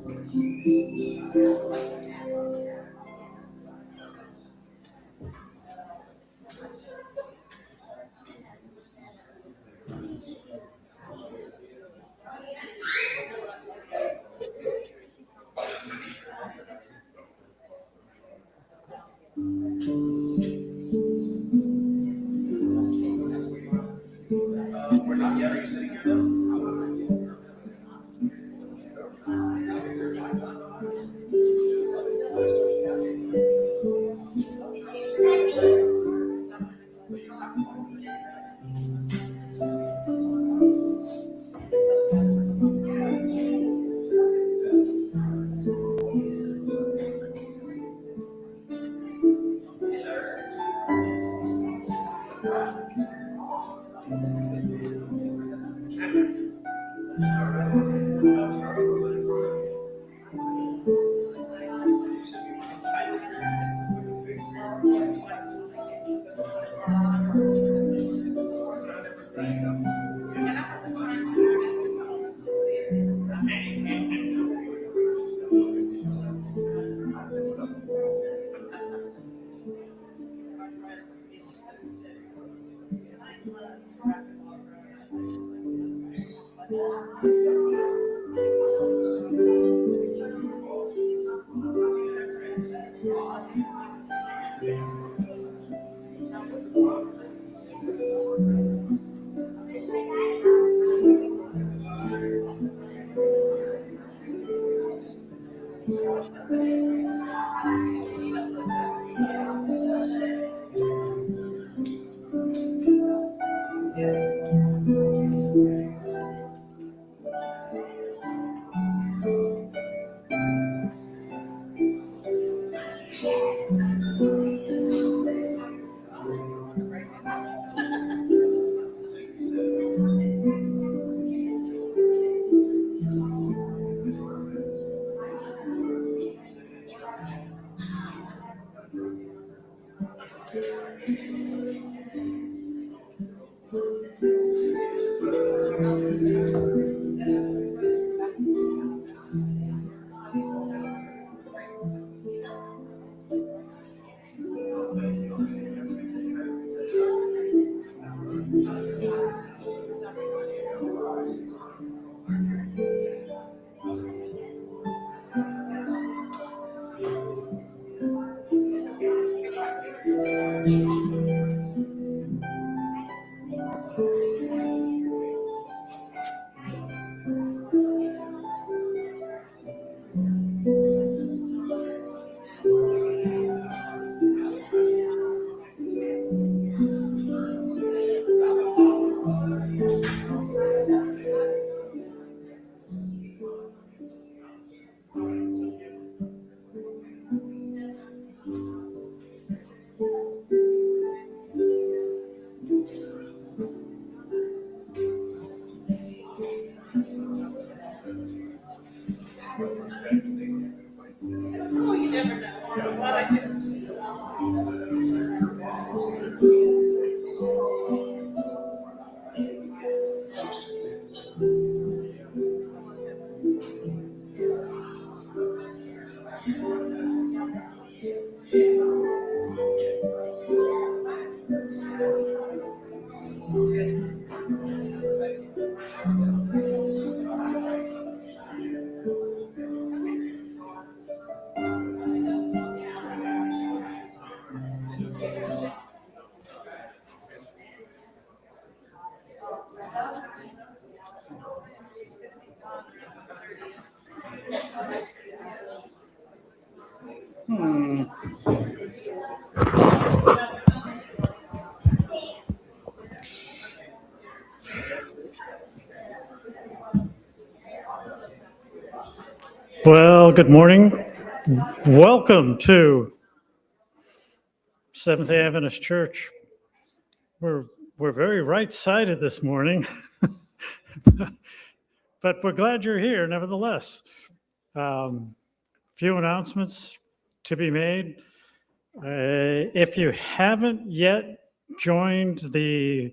We're not yet. Are you sitting here though? Well, good morning. Welcome to Seventh-day Adventist Church. We're very right-sided this morning, but we're glad you're here nevertheless. Few announcements to be made. If you haven't yet joined the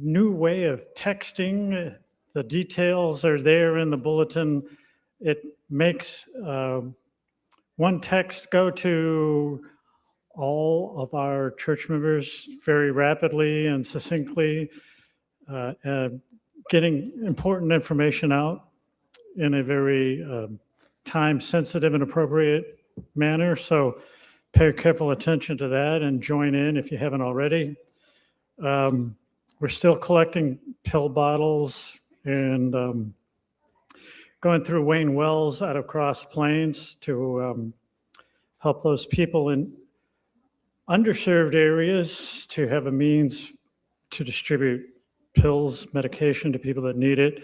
new way of texting, the details are there in the bulletin. It makes one text go to all of our church members very rapidly and succinctly, getting important information out in a very time-sensitive and appropriate manner. So pay careful attention to that and join in if you haven't already. We're still collecting pill bottles and going through Wayne Wells out of Cross Plains to help those people in underserved areas to have a means to distribute pills, medication to people that need it.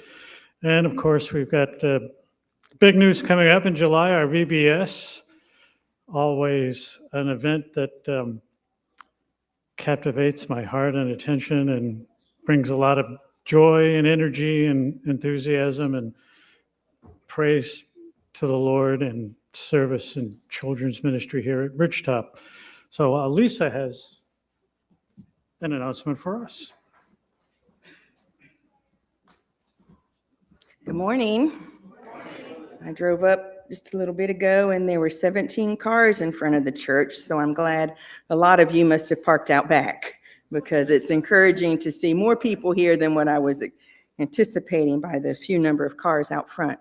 And of course, we've got big news coming up in July, our VBS, always an event that captivates my heart and attention and brings a lot of joy and energy and enthusiasm and praise to the Lord and service and children's ministry here at Ridgetop. So Lisa has an announcement for us. Good morning. I drove up just a little bit ago and there were 17 cars in front of the church. So I'm glad a lot of you must have parked out back because it's encouraging to see more people here than what I was anticipating by the few number of cars out front.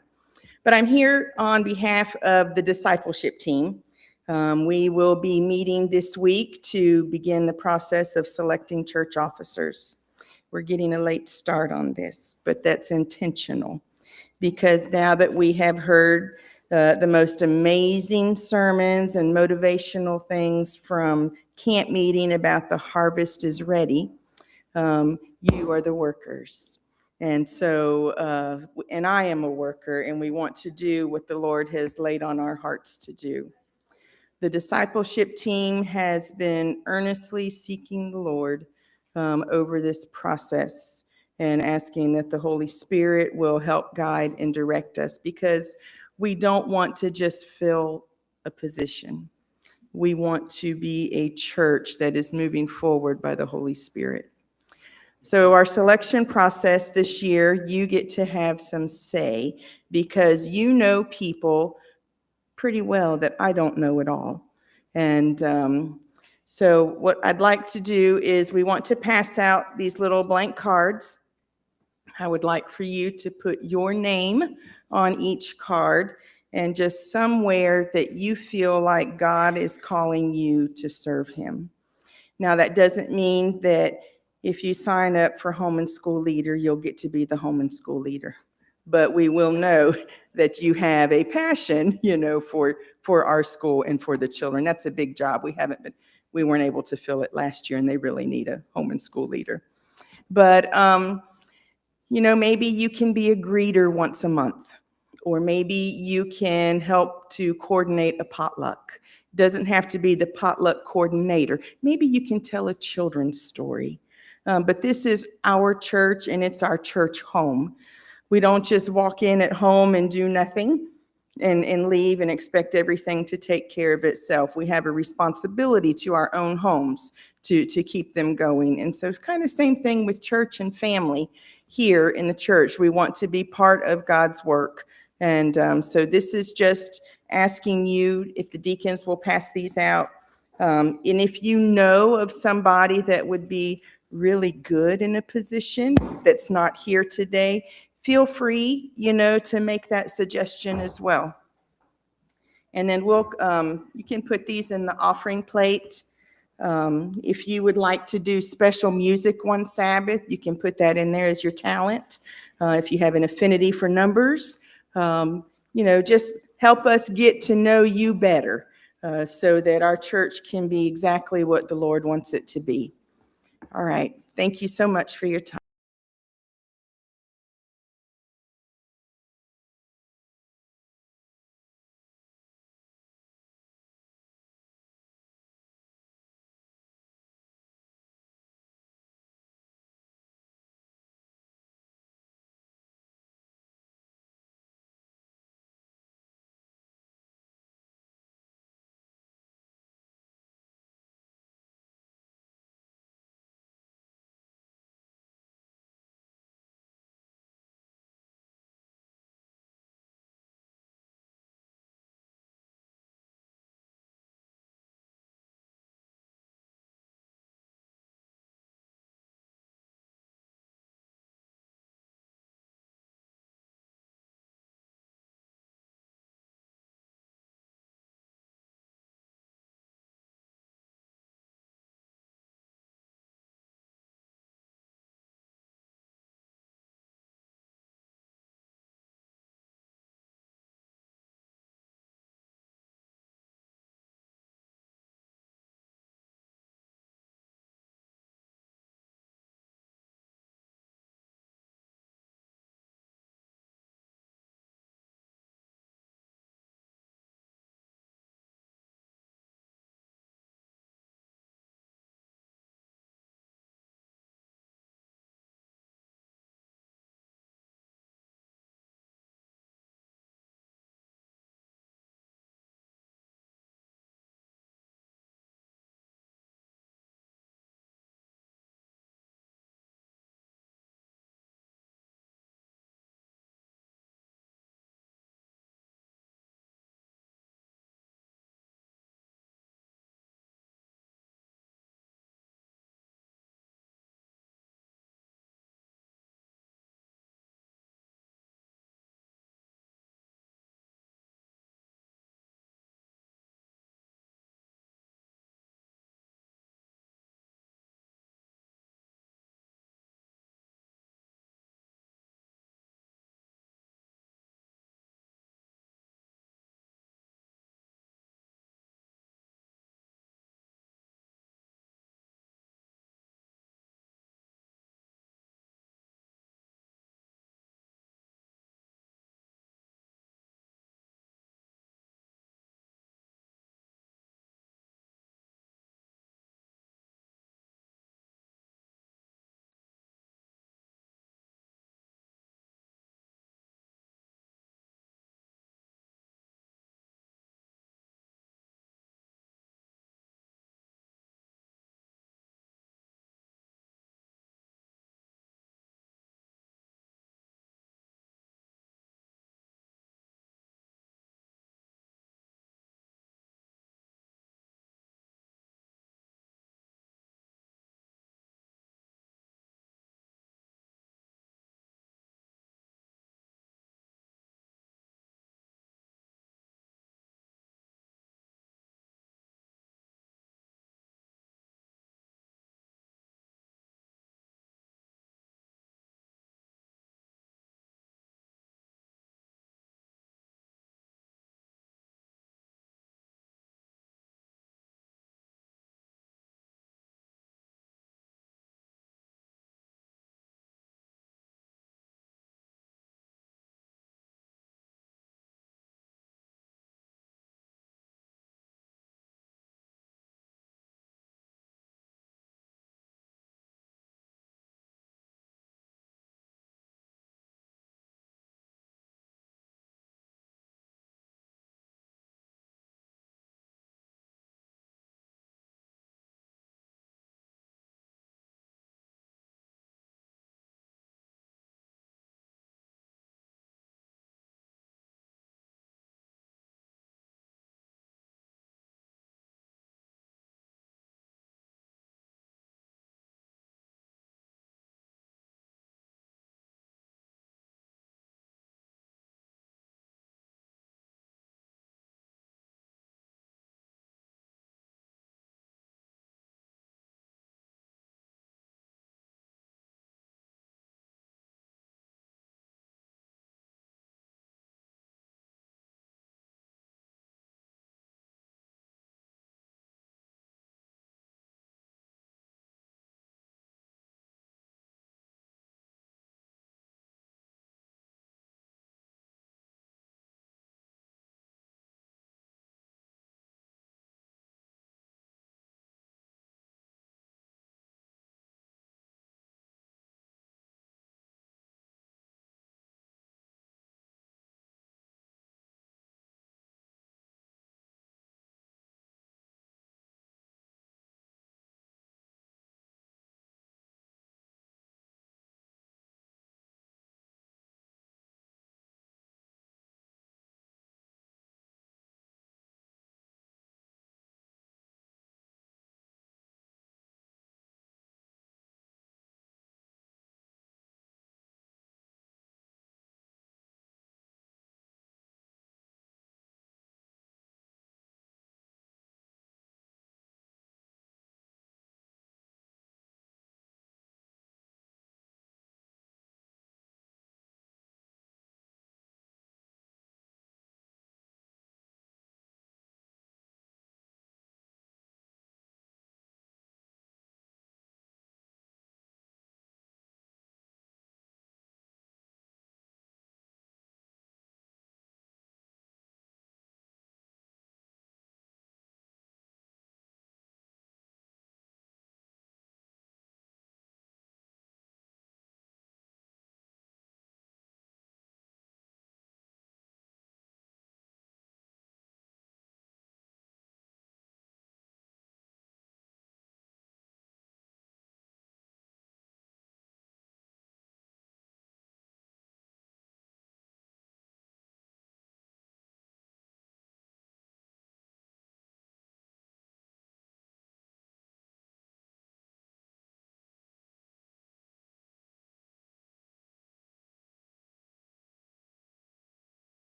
But I'm here on behalf of the discipleship team. We will be meeting this week to begin the process of selecting church officers. We're getting a late start on this, but that's intentional because now that we have heard the most amazing sermons and motivational things from camp meeting about the harvest is ready, you are the workers. And so, and I am a worker, and we want to do what the Lord has laid on our hearts to do. The discipleship team has been earnestly seeking the Lord over this process and asking that the Holy Spirit will help guide and direct us because we don't want to just fill a position. We want to be a church that is moving forward by the Holy Spirit. So our selection process this year, you get to have some say because you know people pretty well that I don't know at all. And so what I'd like to do is we want to pass out these little blank cards. I would like for you to put your name on each card and just somewhere that you feel like God is calling you to serve him. Now, that doesn't mean that if you sign up for home and school leader, you'll get to be the home and school leader. But we will know that you have a passion, for our school and for the children. That's a big job. We weren't able to fill it last year, and they really need a home and school leader. But, maybe you can be a greeter once a month, or maybe you can help to coordinate a potluck. Doesn't have to be the potluck coordinator. Maybe you can tell a children's story. But this is our church, and it's our church home. We don't just walk in at home and do nothing and leave and expect everything to take care of itself. We have a responsibility to our own homes to keep them going. And so it's kind of the same thing with church and family here in the church. We want to be part of God's work. And so this is just asking you if the deacons will pass these out. And if you know of somebody that would be really good in a position that's not here today, feel free, to make that suggestion as well. And then you can put these in the offering plate. If you would like to do special music one Sabbath, you can put that in there as your talent. If you have an affinity for numbers, just help us get to know you better so that our church can be exactly what the Lord wants it to be. All right. Thank you so much for your time.